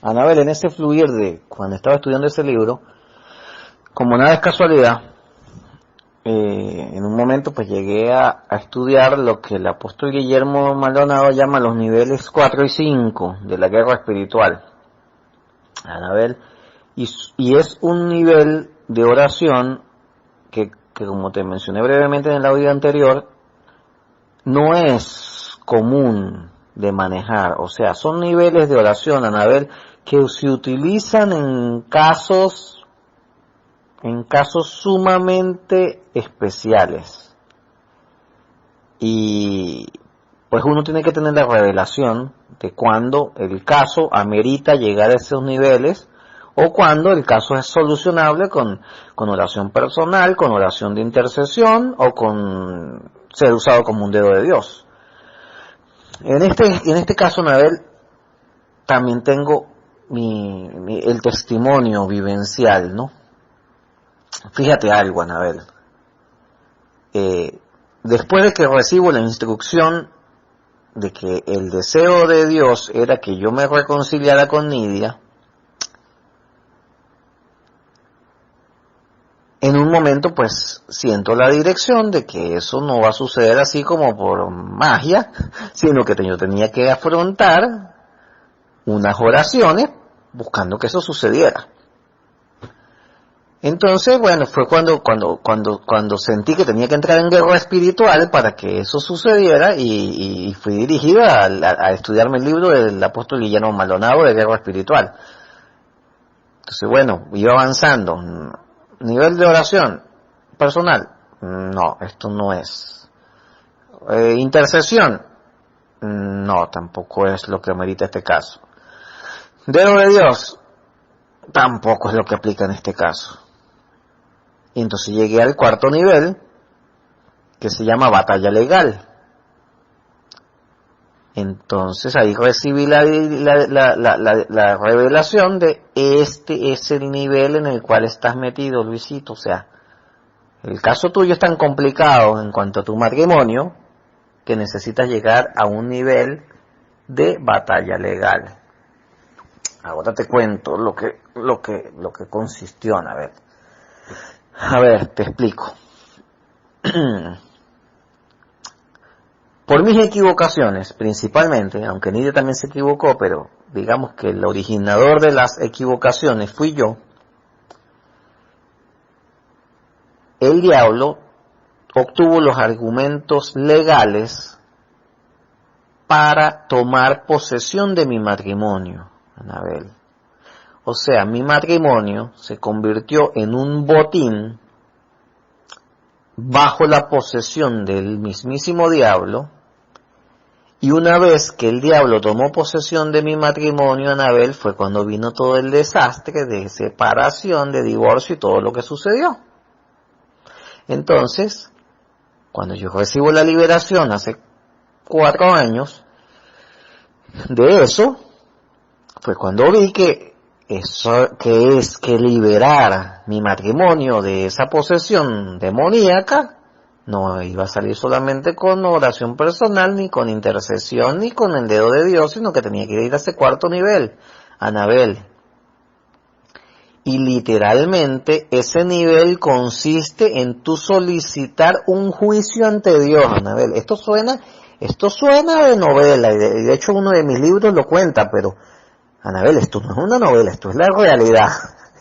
Anabel, en ese fluir de cuando estaba estudiando ese libro, como nada es casualidad, en un momento pues llegué a estudiar lo que el apóstol Guillermo Maldonado llama los niveles 4 y 5 de la guerra espiritual. Anabel, y es un nivel de oración que como te mencioné brevemente en el audio anterior, no es común de manejar. O sea, son niveles de oración, Anabel, que se utilizan en casos sumamente especiales. Y pues uno tiene que tener la revelación de cuando el caso amerita llegar a esos niveles o cuando el caso es solucionable con oración personal, con oración de intercesión o con ser usado como un dedo de Dios. En este caso, Anabel, también tengo el testimonio vivencial, ¿no? Fíjate algo, Anabel. Después de que recibo la instrucción de que el deseo de Dios era que yo me reconciliara con Nidia, en un momento pues siento la dirección de que eso no va a suceder así como por magia, sino que yo tenía que afrontar unas oraciones buscando que eso sucediera. Entonces, bueno, fue cuando sentí que tenía que entrar en guerra espiritual para que eso sucediera y fui dirigido a estudiarme el libro del apóstol Guillermo Maldonado de guerra espiritual. Entonces, bueno, iba avanzando. Nivel de oración personal, no, esto no es. Intercesión, no, tampoco es lo que amerita este caso. Dedo de Dios, tampoco es lo que aplica en este caso. Y entonces llegué al cuarto nivel, que se llama batalla legal. Entonces ahí recibí la revelación de este es el nivel en el cual estás metido, Luisito. O sea, el caso tuyo es tan complicado en cuanto a tu matrimonio que necesitas llegar a un nivel de batalla legal. Ahora te cuento lo que consistió, a ver, te explico. Por mis equivocaciones, principalmente, aunque Nidia también se equivocó, pero digamos que el originador de las equivocaciones fui yo, el diablo obtuvo los argumentos legales para tomar posesión de mi matrimonio, Anabel. O sea, mi matrimonio se convirtió en un botín bajo la posesión del mismísimo diablo. Y una vez que el diablo tomó posesión de mi matrimonio, Anabel, fue cuando vino todo el desastre de separación, de divorcio y todo lo que sucedió. Entonces, cuando yo recibo la liberación hace 4 años de eso, fue cuando vi que eso que es que liberar mi matrimonio de esa posesión demoníaca no iba a salir solamente con oración personal, ni con intercesión, ni con el dedo de Dios, sino que tenía que ir a ese cuarto nivel, Anabel. Y literalmente ese nivel consiste en tú solicitar un juicio ante Dios, Anabel. Esto suena de novela, y de hecho uno de mis libros lo cuenta, pero Anabel, esto no es una novela, esto es la realidad.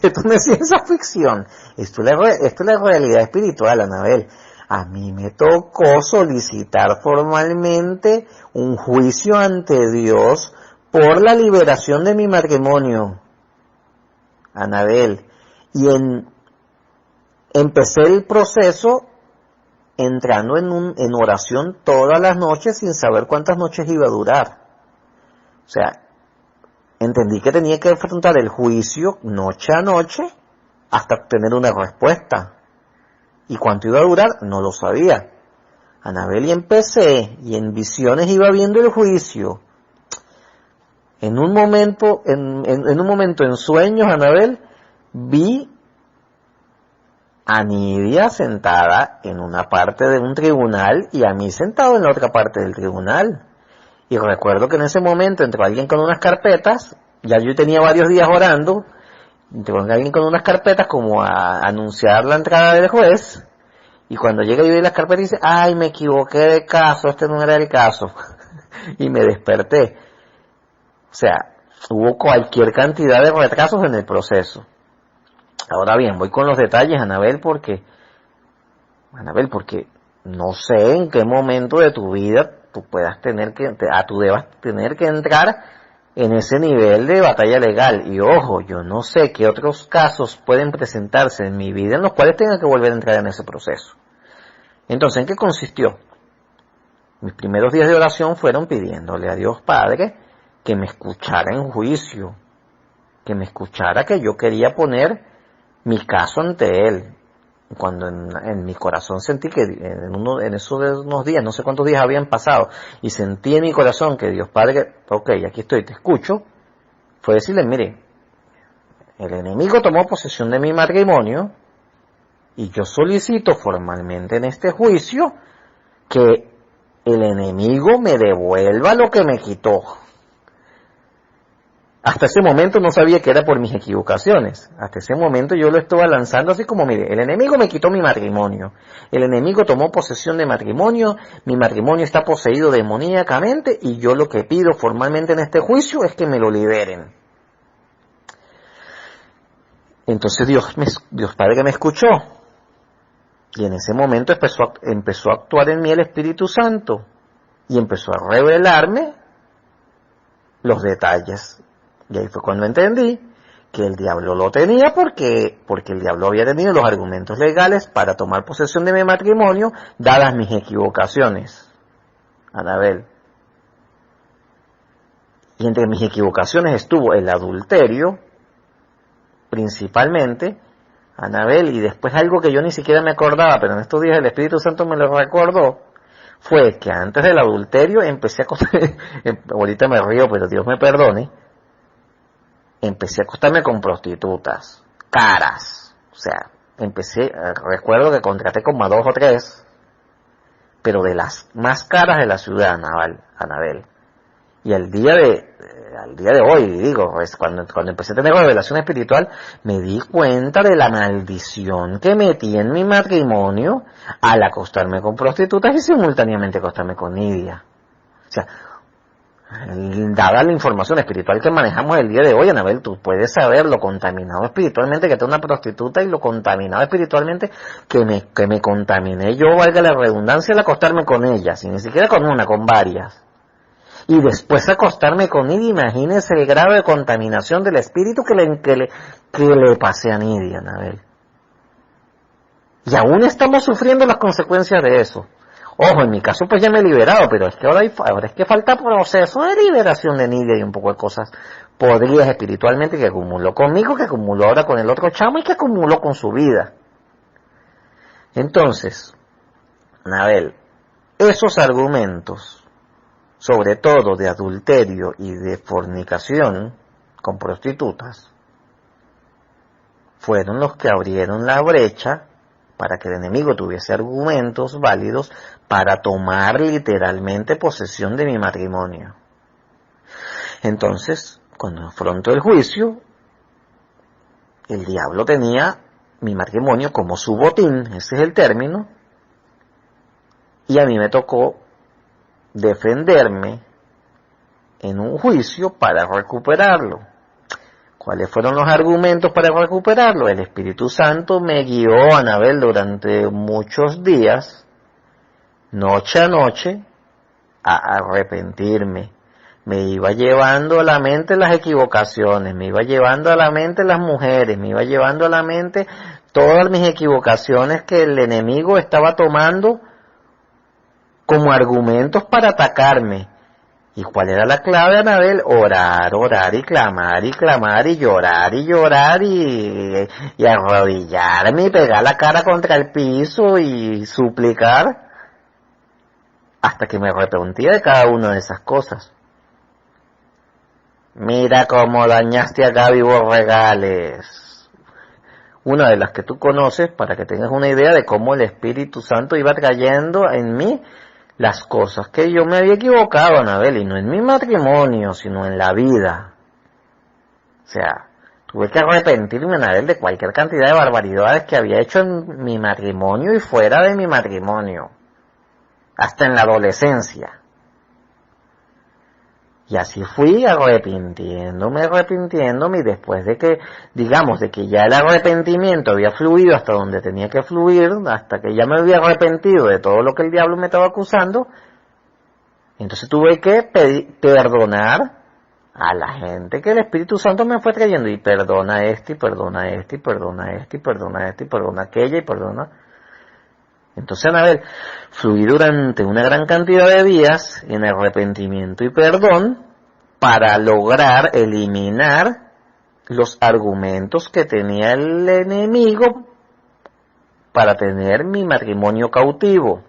Esto no es ciencia ficción, esto es la realidad espiritual, Anabel. A mí me tocó solicitar formalmente un juicio ante Dios por la liberación de mi matrimonio, Anabel. Y empecé el proceso entrando en oración todas las noches sin saber cuántas noches iba a durar. O sea, entendí que tenía que afrontar el juicio noche a noche hasta obtener una respuesta. ¿Y cuánto iba a durar? No lo sabía. Anabel, y empecé, y en visiones iba viendo el juicio. En un momento, en sueños, Anabel, vi a Nidia sentada en una parte de un tribunal y a mí sentado en la otra parte del tribunal. Y recuerdo que en ese momento entró alguien con unas carpetas Ya yo tenía varios días orando, con alguien con unas carpetas como a anunciar la entrada del juez, y cuando llega yo vi las carpetas y dice, ay, me equivoqué de caso, este no era el caso, y me desperté. O sea, hubo cualquier cantidad de retrasos en el proceso. Ahora bien, voy con los detalles, Anabel, porque no sé en qué momento de tu vida tú puedas tú debas tener que entrar en ese nivel de batalla legal. Y ojo, yo no sé qué otros casos pueden presentarse en mi vida en los cuales tenga que volver a entrar en ese proceso. Entonces, ¿en qué consistió? Mis primeros días de oración fueron pidiéndole a Dios Padre que me escuchara en juicio, que me escuchara que yo quería poner mi caso ante Él. Cuando en mi corazón sentí que en esos de unos días, no sé cuántos días habían pasado, y sentí en mi corazón que Dios Padre, ok, aquí estoy, te escucho, fue decirle, mire, el enemigo tomó posesión de mi matrimonio, y yo solicito formalmente en este juicio que el enemigo me devuelva lo que me quitó. Hasta ese momento no sabía que era por mis equivocaciones. Hasta ese momento yo lo estaba lanzando así como, mire, el enemigo me quitó mi matrimonio. El enemigo tomó posesión de matrimonio, mi matrimonio está poseído demoníacamente y yo lo que pido formalmente en este juicio es que me lo liberen. Entonces Dios Padre me escuchó. Y en ese momento empezó a actuar en mí el Espíritu Santo y empezó a revelarme los detalles. Y ahí fue cuando entendí que el diablo lo tenía porque el diablo había tenido los argumentos legales para tomar posesión de mi matrimonio, dadas mis equivocaciones. Anabel. Y entre mis equivocaciones estuvo el adulterio, principalmente, Anabel, y después algo que yo ni siquiera me acordaba, pero en estos días el Espíritu Santo me lo recordó, fue que antes del adulterio empecé a ahorita me río, pero Dios me perdone, empecé a acostarme con prostitutas, caras, o sea, recuerdo que contraté como a 2 o 3, pero de las más caras de la ciudad, Anabel. Y al día de hoy, digo, pues, cuando empecé a tener revelación espiritual, me di cuenta de la maldición que metí en mi matrimonio al acostarme con prostitutas y simultáneamente acostarme con Nidia. O sea, dada la información espiritual que manejamos el día de hoy, Anabel, tú puedes saber lo contaminado espiritualmente que está una prostituta y lo contaminado espiritualmente que me contaminé yo, valga la redundancia, al acostarme con ella, sin ni siquiera con una, con varias. Y después acostarme con Nidia, imagínese el grado de contaminación del espíritu que le pasé a Nidia, Anabel. Y aún estamos sufriendo las consecuencias de eso. Ojo, en mi caso pues ya me he liberado, pero es que ahora es que falta proceso de liberación de Nidia y un poco de cosas podridas espiritualmente que acumuló conmigo, que acumuló ahora con el otro chamo y que acumuló con su vida. Entonces, Anabel, esos argumentos, sobre todo de adulterio y de fornicación con prostitutas, fueron los que abrieron la brecha para que el enemigo tuviese argumentos válidos para tomar literalmente posesión de mi matrimonio. Entonces, cuando afrontó el juicio, el diablo tenía mi matrimonio como su botín, ese es el término, y a mí me tocó defenderme en un juicio para recuperarlo. ¿Cuáles fueron los argumentos para recuperarlo? El Espíritu Santo me guió, Anabel, durante muchos días, noche a noche, a arrepentirme. Me iba llevando a la mente las equivocaciones, me iba llevando a la mente las mujeres, me iba llevando a la mente todas mis equivocaciones que el enemigo estaba tomando como argumentos para atacarme. ¿Y cuál era la clave, Anabel? Orar y clamar y llorar y arrodillarme y pegar la cara contra el piso y suplicar hasta que me arrepentía de cada una de esas cosas. Mira cómo dañaste a Gaby Borregales. Una de las que tú conoces, para que tengas una idea de cómo el Espíritu Santo iba trayendo en mí las cosas que yo me había equivocado, Anabel, y no en mi matrimonio, sino en la vida. O sea, tuve que arrepentirme, Anabel, de cualquier cantidad de barbaridades que había hecho en mi matrimonio y fuera de mi matrimonio, hasta en la adolescencia. Y así fui arrepintiéndome, y después de que, digamos, de que ya el arrepentimiento había fluido hasta donde tenía que fluir, hasta que ya me había arrepentido de todo lo que el diablo me estaba acusando, entonces tuve que perdonar a la gente que el Espíritu Santo me fue trayendo, y perdona este, y perdona este, y perdona este, y perdona este, y perdona aquella, y perdona. Entonces, Anabel, fluí durante una gran cantidad de días en arrepentimiento y perdón para lograr eliminar los argumentos que tenía el enemigo para tener mi matrimonio cautivo.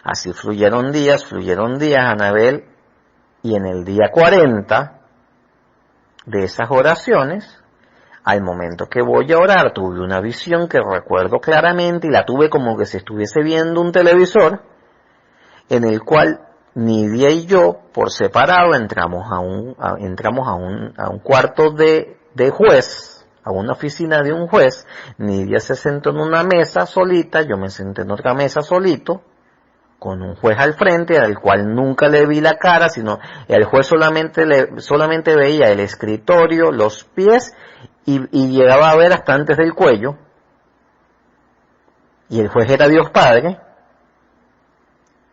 Así fluyeron días, Anabel, y en el día 40 de esas oraciones, al momento que voy a orar, tuve una visión que recuerdo claramente, y la tuve como que si estuviese viendo un televisor, en el cual Nidia y yo, por separado, entramos a un cuarto de juez, a una oficina de un juez. Nidia se sentó en una mesa solita, yo me senté en otra mesa solito, con un juez al frente, al cual nunca le vi la cara, sino el juez solamente veía el escritorio, los pies, y llegaba a ver hasta antes del cuello. Y el juez era Dios Padre.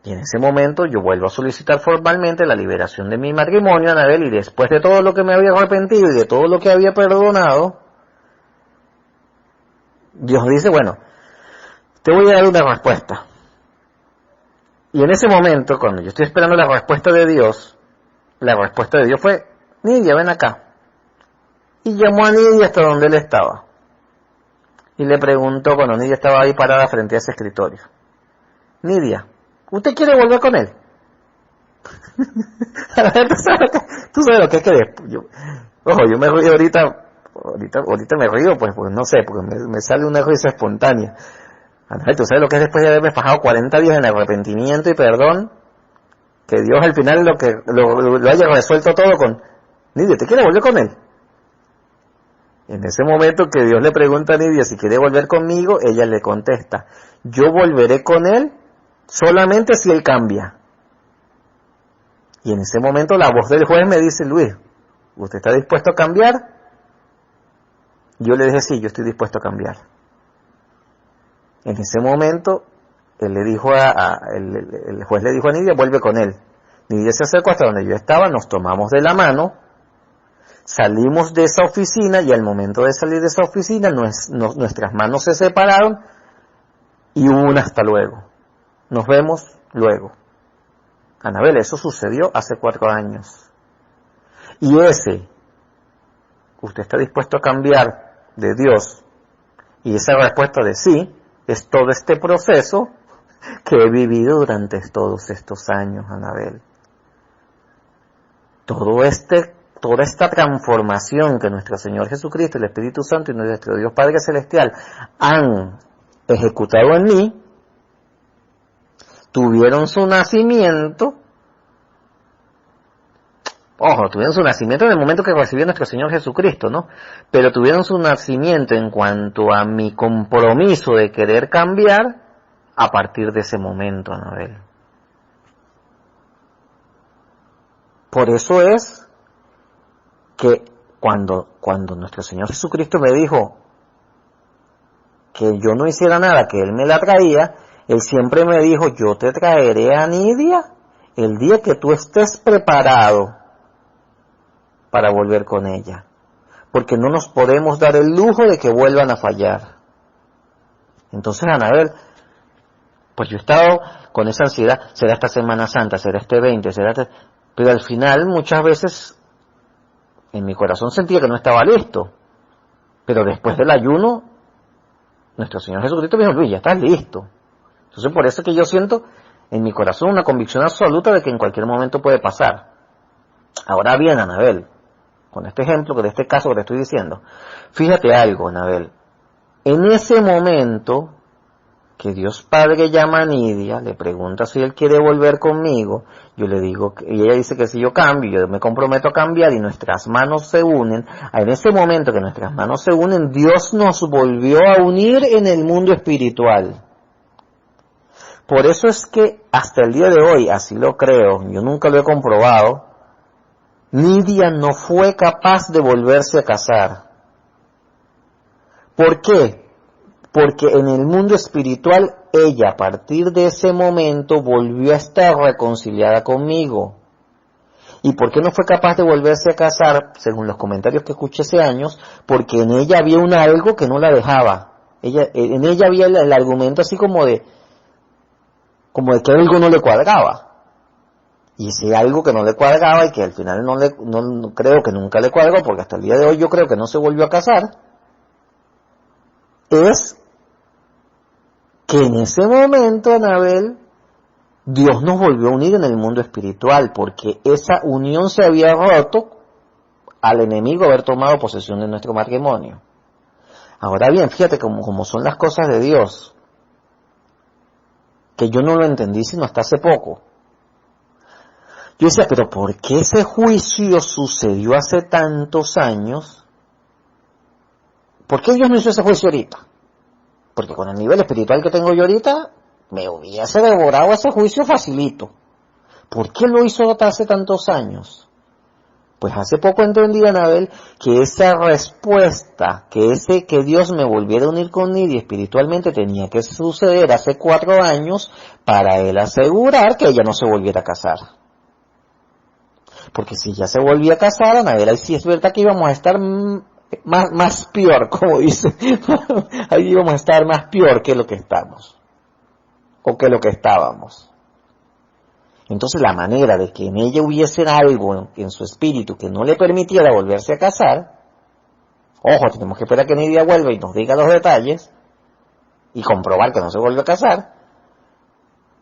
Y en ese momento yo vuelvo a solicitar formalmente la liberación de mi matrimonio, Anabel, y después de todo lo que me había arrepentido y de todo lo que había perdonado, Dios dice, bueno, te voy a dar una respuesta. Y en ese momento, cuando yo estoy esperando la respuesta de Dios, la respuesta de Dios fue, Nidia, ven acá. Y llamó a Nidia hasta donde él estaba. Y le preguntó, cuando Nidia estaba ahí parada frente a ese escritorio, Nidia, ¿usted quiere volver con él? ¿Tú sabes lo que es que yo me río ahorita me río, pues no sé, porque me sale una risa espontánea. ¿Tú sabes lo que es después de haberme fajado 40 días en arrepentimiento y perdón? Que Dios al final lo haya resuelto todo con, Nidia, ¿te quiere volver con él? En ese momento que Dios le pregunta a Nidia si quiere volver conmigo, ella le contesta, yo volveré con él solamente si él cambia. Y en ese momento la voz del juez me dice, Luis, ¿usted está dispuesto a cambiar? Yo le dije, sí, yo estoy dispuesto a cambiar. En ese momento, él le dijo el juez le dijo a Nidia, vuelve con él. Nidia se acercó hasta donde yo estaba, nos tomamos de la mano, salimos de esa oficina, y al momento de salir de esa oficina, nuestras manos se separaron, y hubo un hasta luego. Nos vemos luego. Anabel, eso sucedió hace 4 años. Y usted está dispuesto a cambiar de Dios, y esa respuesta de sí, es todo este proceso que he vivido durante todos estos años, Anabel. Toda esta transformación que nuestro Señor Jesucristo, el Espíritu Santo y nuestro Dios Padre Celestial han ejecutado en mí, tuvieron su nacimiento en el momento que recibió nuestro Señor Jesucristo, ¿no? Pero tuvieron su nacimiento en cuanto a mi compromiso de querer cambiar a partir de ese momento, Anabel. Por eso es que cuando nuestro Señor Jesucristo me dijo que yo no hiciera nada, que Él me la traía, Él siempre me dijo, yo te traeré a Nidia el día que tú estés preparado para volver con ella, porque no nos podemos dar el lujo de que vuelvan a fallar. Entonces, Anabel, pues yo he estado con esa ansiedad, será esta Semana Santa, será este 20, pero al final muchas veces en mi corazón sentía que no estaba listo, pero después del ayuno, nuestro Señor Jesucristo me dijo, Luis, ya estás listo. Entonces por eso que yo siento en mi corazón una convicción absoluta de que en cualquier momento puede pasar. Ahora bien, Anabel, con este ejemplo, de este caso que te estoy diciendo, fíjate algo, Anabel, en ese momento que Dios Padre llama a Nidia, le pregunta si él quiere volver conmigo, yo le digo, y ella dice que si yo cambio, yo me comprometo a cambiar y nuestras manos se unen, en ese momento que nuestras manos se unen, Dios nos volvió a unir en el mundo espiritual. Por eso es que hasta el día de hoy, así lo creo, yo nunca lo he comprobado, Nidia no fue capaz de volverse a casar. ¿Por qué? Porque en el mundo espiritual ella a partir de ese momento volvió a estar reconciliada conmigo. ¿Y por qué no fue capaz de volverse a casar? Según los comentarios que escuché hace años, porque en ella había un algo que no la dejaba. En ella había el argumento así como de que algo no le cuadraba. Y ese algo que no le cuadraba y que al final no creo que nunca le cuadró, porque hasta el día de hoy yo creo que no se volvió a casar, es que en ese momento, Anabel, Dios nos volvió a unir en el mundo espiritual, porque esa unión se había roto al enemigo haber tomado posesión de nuestro matrimonio. Ahora bien, fíjate cómo son las cosas de Dios, que yo no lo entendí sino hasta hace poco. Yo decía, pero ¿por qué ese juicio sucedió hace tantos años? ¿Por qué Dios no hizo ese juicio ahorita? Porque con el nivel espiritual que tengo yo ahorita, me hubiese devorado ese juicio facilito. ¿Por qué lo hizo hace tantos años? Pues hace poco entendí, Anabel, que esa respuesta, que Dios me volviera a unir con Nidia espiritualmente tenía que suceder hace 4 años para Él asegurar que ella no se volviera a casar. Porque si ya se volvía a casar, Anabel, ahí sí es verdad que íbamos a estar más peor, como dice. Ahí íbamos a estar más peor que lo que estamos. O que lo que estábamos. Entonces la manera de que en ella hubiese algo en su espíritu que no le permitiera volverse a casar, ojo, tenemos que esperar que Nidia vuelva y nos diga los detalles y comprobar que no se vuelve a casar,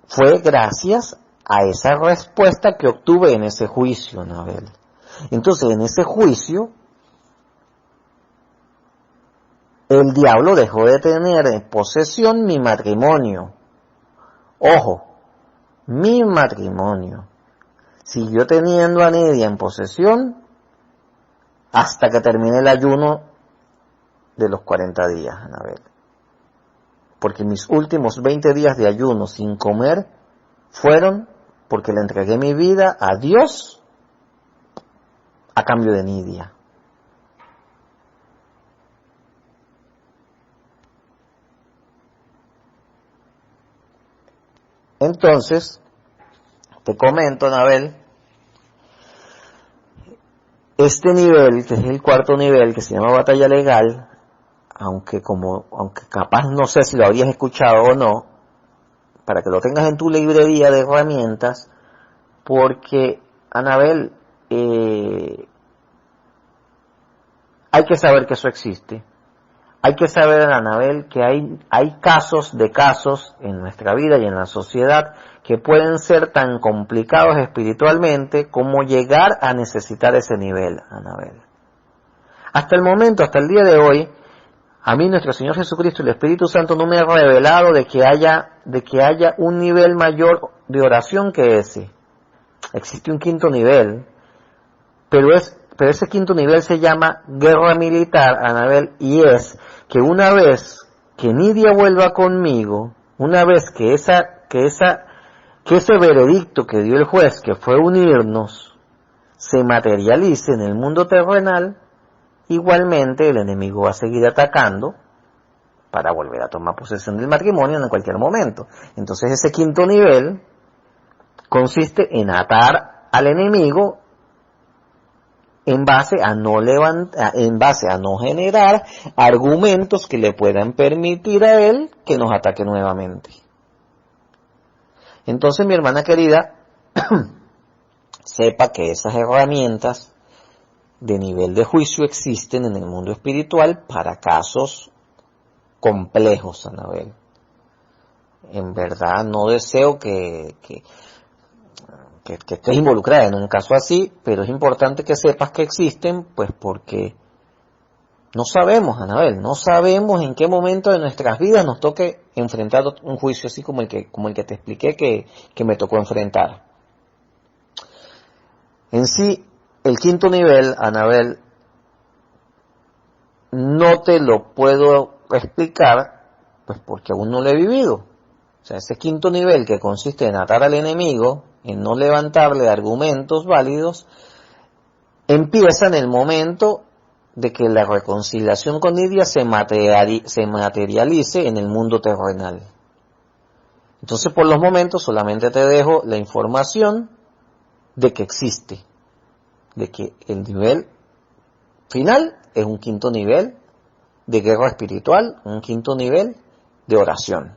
fue gracias a esa respuesta que obtuve en ese juicio, Anabel. Entonces en ese juicio, el diablo dejó de tener en posesión mi matrimonio. Ojo, mi matrimonio siguió teniendo a Nidia en posesión hasta que terminé el ayuno de los 40 días, Anabel. Porque mis últimos 20 días de ayuno sin comer fueron porque le entregué mi vida a Dios a cambio de Nidia. Entonces, te comento, Anabel, este nivel, que es el 4º nivel, que se llama batalla legal, aunque capaz no sé si lo habrías escuchado o no, para que lo tengas en tu librería de herramientas, porque, Anabel, hay que saber que eso existe. Hay que saber, Anabel, que hay casos en nuestra vida y en la sociedad que pueden ser tan complicados espiritualmente como llegar a necesitar ese nivel, Anabel. Hasta el momento, hasta el día de hoy, a mí nuestro Señor Jesucristo y el Espíritu Santo no me ha revelado de que haya un nivel mayor de oración que ese. Existe un 5º nivel, pero ese 5º nivel se llama guerra militar, Anabel, y es que una vez que Nidia vuelva conmigo, una vez que ese veredicto que dio el juez, que fue unirnos, se materialice en el mundo terrenal, igualmente el enemigo va a seguir atacando para volver a tomar posesión del matrimonio en cualquier momento. Entonces ese 5º nivel consiste en atar al enemigo en base a no generar argumentos que le puedan permitir a él que nos ataque nuevamente. Entonces, mi hermana querida, sepa que esas herramientas de nivel de juicio existen en el mundo espiritual para casos complejos, Anabel. En verdad no deseo que estés involucrada en un caso así, pero es importante que sepas que existen, pues porque No sabemos, Anabel, no sabemos en qué momento de nuestras vidas nos toque enfrentar un juicio así como el que te expliqué que me tocó enfrentar. En sí, el quinto nivel, Anabel, no te lo puedo explicar, pues porque aún no lo he vivido. O sea, ese quinto nivel que consiste en atar al enemigo, en no levantarle argumentos válidos, empieza en el momento de que la reconciliación con Nidia se materialice en el mundo terrenal. Entonces, por los momentos, solamente te dejo la información de que existe, de que el nivel final es un quinto nivel de guerra espiritual, un quinto nivel de oración.